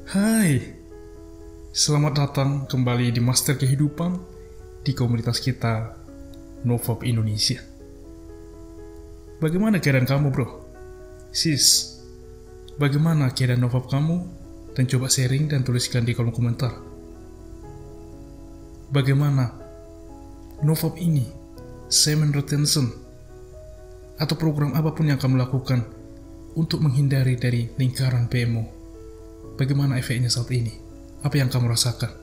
Hai, selamat datang kembali di Master Kehidupan di komunitas kita, Novop Indonesia. Bagaimana keadaan kamu, bro? Sis, bagaimana keadaan Novop kamu? Dan coba sharing dan tuliskan di kolom komentar. Bagaimana Novop ini, semen retention, atau program apapun yang kamu lakukan untuk menghindari dari lingkaran PMO. Bagaimana efeknya saat ini? Apa yang kamu rasakan?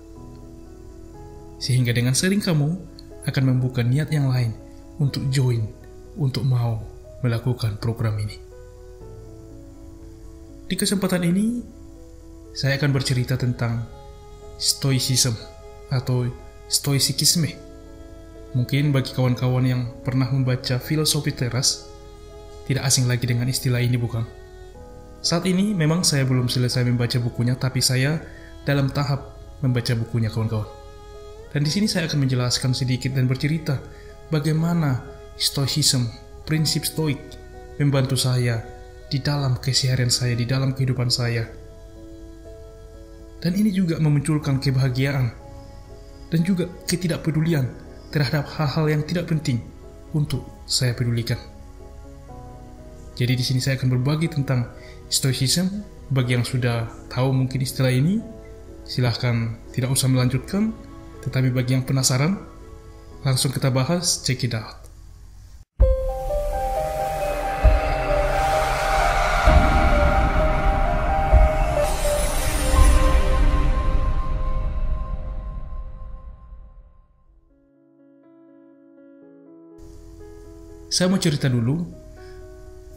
Sehingga dengan sharing kamu akan membuka niat yang lain untuk join, untuk mau melakukan program ini. Di kesempatan ini, saya akan bercerita tentang stoicism atau stoisikisme. Mungkin bagi kawan-kawan yang pernah membaca filosofi teras, tidak asing lagi dengan istilah ini, bukan? Saat ini memang saya belum selesai membaca bukunya, tapi saya dalam tahap membaca bukunya, kawan-kawan. Dan di sini saya akan menjelaskan sedikit dan bercerita bagaimana stoicism, prinsip stoik, membantu saya di dalam keseharian saya, di dalam kehidupan saya. Dan ini juga memunculkan kebahagiaan dan juga ketidakpedulian terhadap hal-hal yang tidak penting untuk saya pedulikan. Jadi di sini saya akan berbagi tentang stoicism. Bagi yang sudah tahu mungkin istilah ini, silahkan tidak usah melanjutkan. Tetapi bagi yang penasaran, langsung kita bahas, check it out. Saya mau cerita dulu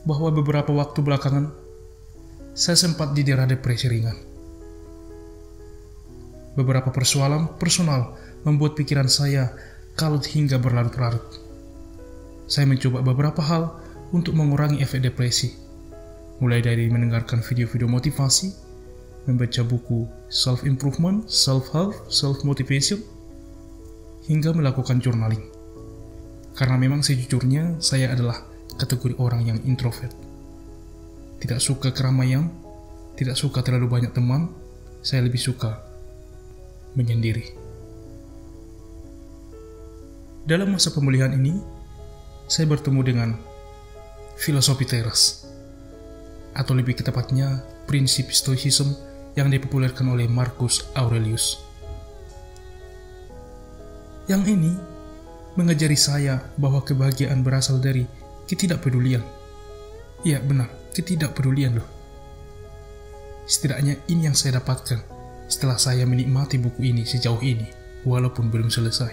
bahwa beberapa waktu belakangan saya sempat didera depresi ringan. Beberapa persoalan personal membuat pikiran saya kalut hingga berlarut-larut. Saya mencoba beberapa hal untuk mengurangi efek depresi, mulai dari mendengarkan video-video motivasi, membaca buku self-improvement, self-help, self-motivation, hingga melakukan journaling. Karena memang sejujurnya saya adalah kategori orang yang introvert. Tidak suka keramaian, tidak suka terlalu banyak teman, saya lebih suka menyendiri. Dalam masa pemulihan ini, saya bertemu dengan filosofi teras, atau lebih tepatnya prinsip stoicism yang dipopulerkan oleh Marcus Aurelius. Yang ini mengajari saya bahwa kebahagiaan berasal dari ketidakpedulian. Iya benar, ketidakpedulian loh. Setidaknya ini yang saya dapatkan setelah saya menikmati buku ini sejauh ini, walaupun belum selesai.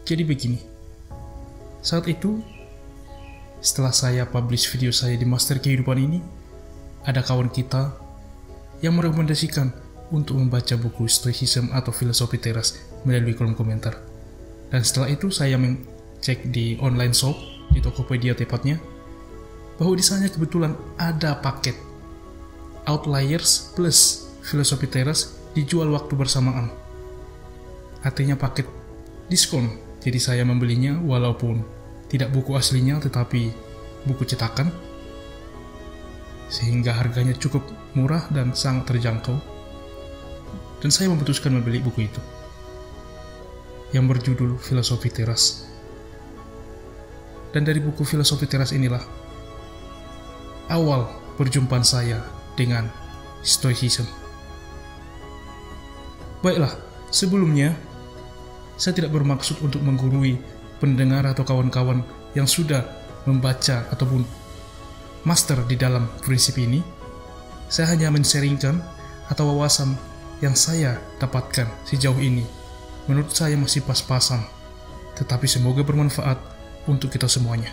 Jadi begini, saat itu, setelah saya publish video saya di Master Kehidupan ini, ada kawan kita yang merekomendasikan untuk membaca buku stoicism atau filosofi teras melalui kolom komentar. Dan setelah itu saya cek di online shop, di Tokopedia tepatnya, bahwa di sana kebetulan ada paket Outliers plus filosofi teras dijual waktu bersamaan. Artinya paket diskon. Jadi saya membelinya walaupun tidak buku aslinya tetapi buku cetakan, sehingga harganya cukup murah dan sangat terjangkau. Dan saya memutuskan membeli buku itu yang berjudul Filosofi Teras. Dan dari buku Filosofi Teras inilah awal perjumpaan saya dengan stoicism. Baiklah, sebelumnya saya tidak bermaksud untuk menggurui pendengar atau kawan-kawan yang sudah membaca ataupun master di dalam prinsip ini. Saya hanya men-sharingkan atau wawasan yang saya dapatkan sejauh ini. Menurut saya masih pas-pasan, tetapi semoga bermanfaat untuk kita semuanya.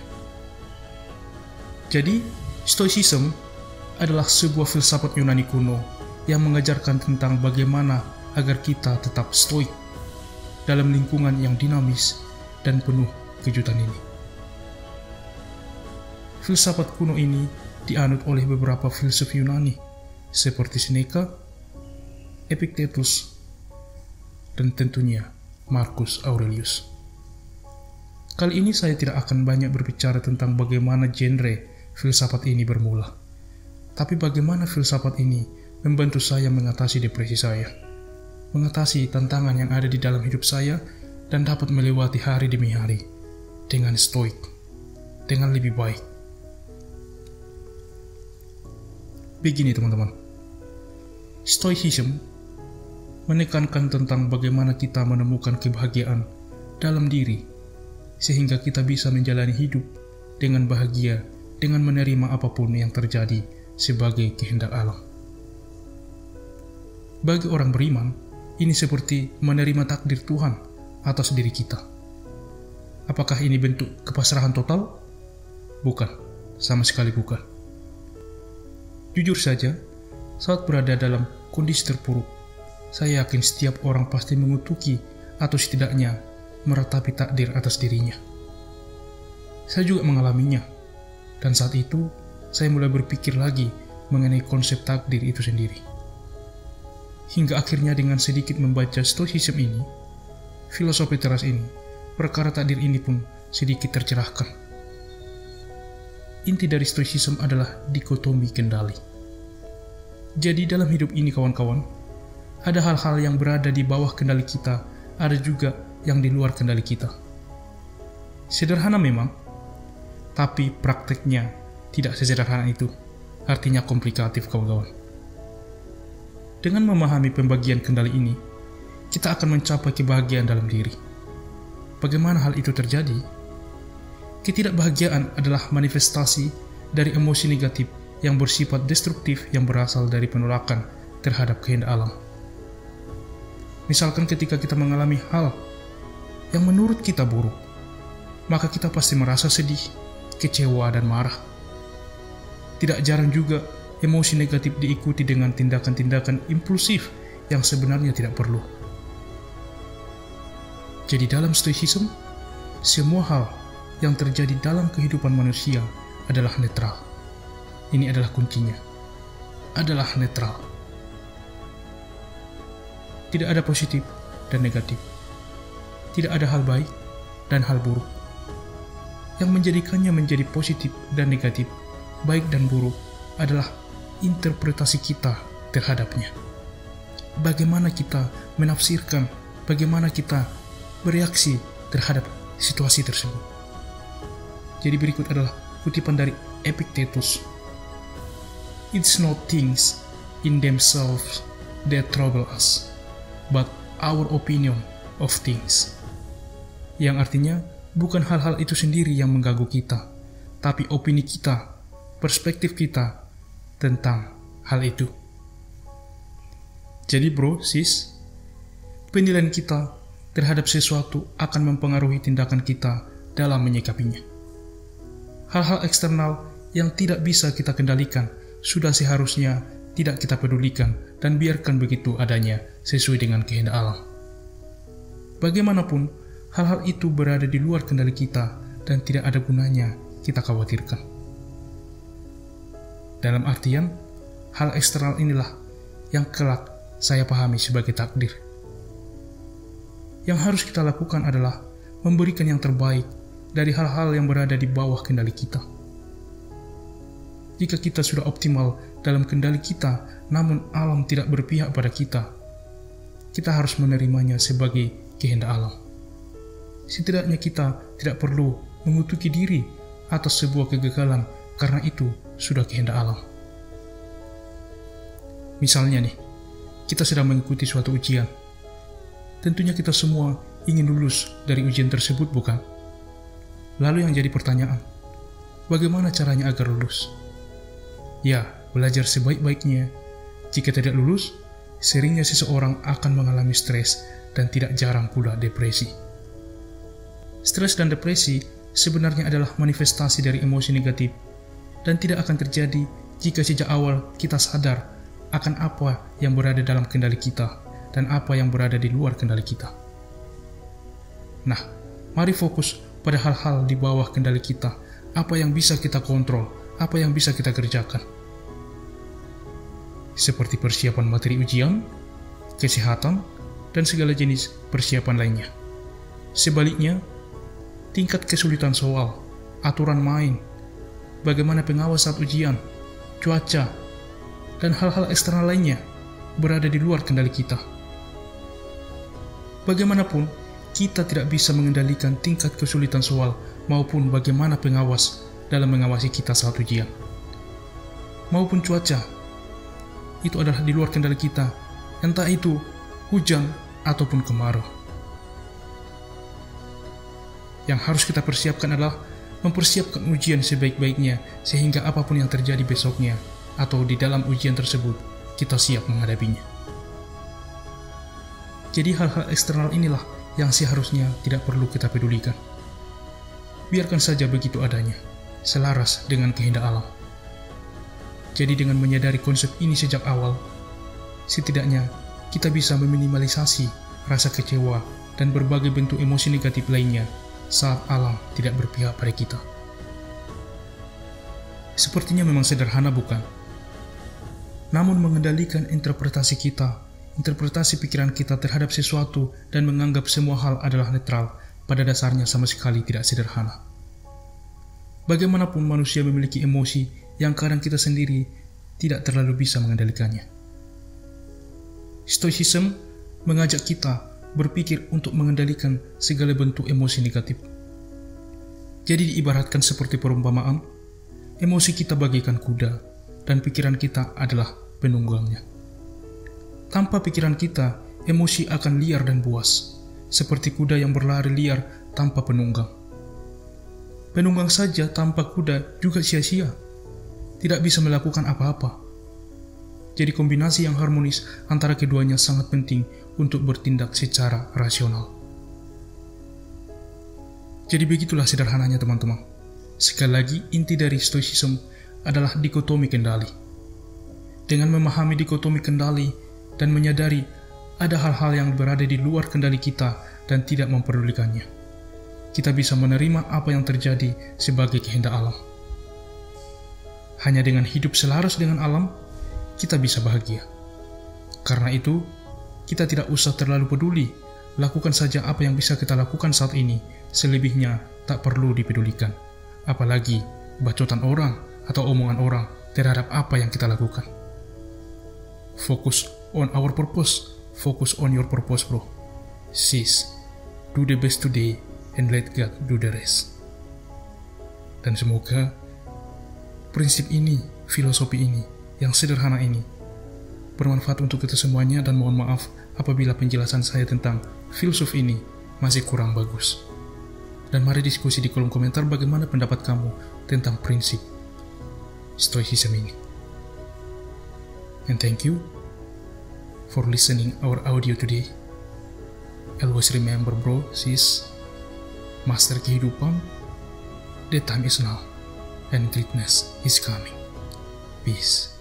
Jadi, stoicism adalah sebuah filsafat Yunani kuno yang mengajarkan tentang bagaimana agar kita tetap stoik dalam lingkungan yang dinamis dan penuh kejutan ini. Filsafat kuno ini dianut oleh beberapa filsuf Yunani seperti Seneca, Epictetus, dan tentunya Marcus Aurelius. Kali ini saya tidak akan banyak berbicara tentang bagaimana genre filsafat ini bermula. Tapi bagaimana filsafat ini membantu saya mengatasi depresi saya, mengatasi tantangan yang ada di dalam hidup saya, dan dapat melewati hari demi hari dengan stoik, dengan lebih baik. Begini teman-teman, Stoicism menekankan tentang bagaimana kita menemukan kebahagiaan dalam diri, sehingga kita bisa menjalani hidup dengan bahagia, dengan menerima apapun yang terjadi sebagai kehendak Allah. Bagi orang beriman, ini seperti menerima takdir Tuhan atas diri kita. Apakah ini bentuk kepasrahan total? Bukan, sama sekali bukan. Jujur saja, saat berada dalam kondisi terpuruk, saya yakin setiap orang pasti mengutuki atau setidaknya meratapi takdir atas dirinya. Saya juga mengalaminya, dan saat itu saya mulai berpikir lagi mengenai konsep takdir itu sendiri. Hingga akhirnya dengan sedikit membaca Stoicism ini, filosofi teras ini, perkara takdir ini pun sedikit tercerahkan. Inti dari Stoicism adalah dikotomi kendali. Jadi dalam hidup ini kawan-kawan, ada hal-hal yang berada di bawah kendali kita, ada juga yang di luar kendali kita. Sederhana memang, tapi prakteknya tidak sesederhana itu. Artinya komplikatif kawan-kawan. Dengan memahami pembagian kendali ini, kita akan mencapai kebahagiaan dalam diri. Bagaimana hal itu terjadi? Ketidakbahagiaan adalah manifestasi dari emosi negatif yang bersifat destruktif yang berasal dari penolakan terhadap kehendak alam. Misalkan ketika kita mengalami hal yang menurut kita buruk, maka kita pasti merasa sedih, kecewa, dan marah. Tidak jarang juga emosi negatif diikuti dengan tindakan-tindakan impulsif yang sebenarnya tidak perlu. Jadi dalam Stoicism, semua hal yang terjadi dalam kehidupan manusia adalah netral. Ini adalah kuncinya. Adalah netral. Tidak ada positif dan negatif. Tidak ada hal baik dan hal buruk. Yang menjadikannya menjadi positif dan negatif, baik dan buruk, adalah interpretasi kita terhadapnya. Bagaimana kita menafsirkan, bagaimana kita bereaksi terhadap situasi tersebut. Jadi berikut adalah kutipan dari Epictetus. It's not things in themselves that trouble us, but our opinion of things. Yang artinya, bukan hal-hal itu sendiri yang mengganggu kita, tapi opini kita, perspektif kita tentang hal itu. Jadi bro, sis, penilaian kita terhadap sesuatu akan mempengaruhi tindakan kita dalam menyikapinya. Hal-hal eksternal yang tidak bisa kita kendalikan sudah seharusnya tidak kita pedulikan dan biarkan begitu adanya sesuai dengan kehendak alam. Bagaimanapun, hal-hal itu berada di luar kendali kita dan tidak ada gunanya kita khawatirkan. Dalam artian, hal eksternal inilah yang kelak saya pahami sebagai takdir. Yang harus kita lakukan adalah memberikan yang terbaik dari hal-hal yang berada di bawah kendali kita. Jika kita sudah optimal dalam kendali kita, namun alam tidak berpihak pada kita, kita harus menerimanya sebagai kehendak alam. Setidaknya kita tidak perlu mengutuki diri atas sebuah kegagalan karena itu sudah kehendak alam. Misalnya nih, kita sedang mengikuti suatu ujian. Tentunya kita semua ingin lulus dari ujian tersebut, bukan? Lalu yang jadi pertanyaan, bagaimana caranya agar lulus? Ya, belajar sebaik-baiknya. Jika tidak lulus, seringnya seseorang akan mengalami stres dan tidak jarang pula depresi. Stres dan depresi sebenarnya adalah manifestasi dari emosi negatif dan tidak akan terjadi jika sejak awal kita sadar akan apa yang berada dalam kendali kita dan apa yang berada di luar kendali kita. Nah, mari fokus pada hal-hal di bawah kendali kita, apa yang bisa kita kontrol, apa yang bisa kita kerjakan. Seperti persiapan materi ujian, kesehatan, dan segala jenis persiapan lainnya. Sebaliknya, tingkat kesulitan soal, aturan main, bagaimana pengawas saat ujian, cuaca, dan hal-hal eksternal lainnya berada di luar kendali kita. Bagaimanapun, kita tidak bisa mengendalikan tingkat kesulitan soal maupun bagaimana pengawas dalam mengawasi kita saat ujian. Maupun cuaca, itu adalah di luar kendali kita, entah itu hujan ataupun kemarau. Yang harus kita persiapkan adalah mempersiapkan ujian sebaik-baiknya sehingga apapun yang terjadi besoknya atau di dalam ujian tersebut, kita siap menghadapinya. Jadi hal-hal eksternal inilah yang seharusnya tidak perlu kita pedulikan. Biarkan saja begitu adanya, selaras dengan kehendak alam. Jadi dengan menyadari konsep ini sejak awal, setidaknya kita bisa meminimalisasi rasa kecewa dan berbagai bentuk emosi negatif lainnya saat alam tidak berpihak pada kita. Sepertinya memang sederhana, bukan? Namun mengendalikan interpretasi kita, interpretasi pikiran kita terhadap sesuatu dan menganggap semua hal adalah netral, pada dasarnya sama sekali tidak sederhana. Bagaimanapun manusia memiliki emosi yang kadang kita sendiri tidak terlalu bisa mengendalikannya. Stoicism mengajak kita berpikir untuk mengendalikan segala bentuk emosi negatif. Jadi diibaratkan seperti perumpamaan, emosi kita bagaikan kuda dan pikiran kita adalah penunggangnya. Tanpa pikiran kita, emosi akan liar dan buas, seperti kuda yang berlari liar tanpa penunggang. Penunggang saja tanpa kuda juga sia-sia, tidak bisa melakukan apa-apa. Jadi kombinasi yang harmonis antara keduanya sangat penting untuk bertindak secara rasional. Jadi begitulah sederhananya teman-teman. Sekali lagi, inti dari Stoicism adalah dikotomi kendali. Dengan memahami dikotomi kendali dan menyadari ada hal-hal yang berada di luar kendali kita dan tidak memperdulikannya, kita bisa menerima apa yang terjadi sebagai kehendak alam. Hanya dengan hidup selaras dengan alam, kita bisa bahagia. Karena itu, kita tidak usah terlalu peduli, lakukan saja apa yang bisa kita lakukan saat ini, selebihnya tak perlu dipedulikan. Apalagi bacotan orang atau omongan orang terhadap apa yang kita lakukan. Focus on our purpose, focus on your purpose, bro. Sis, do the best today and let God do the rest. Dan semoga prinsip ini, filosofi ini, yang sederhana ini bermanfaat untuk kita semuanya, dan mohon maaf apabila penjelasan saya tentang filsuf ini masih kurang bagus. Dan mari diskusi di kolom komentar bagaimana pendapat kamu tentang prinsip Stoicism ini. And thank you for listening our audio today. Always remember, bro, sis, master kehidupan, the time is now and greatness is coming. Peace.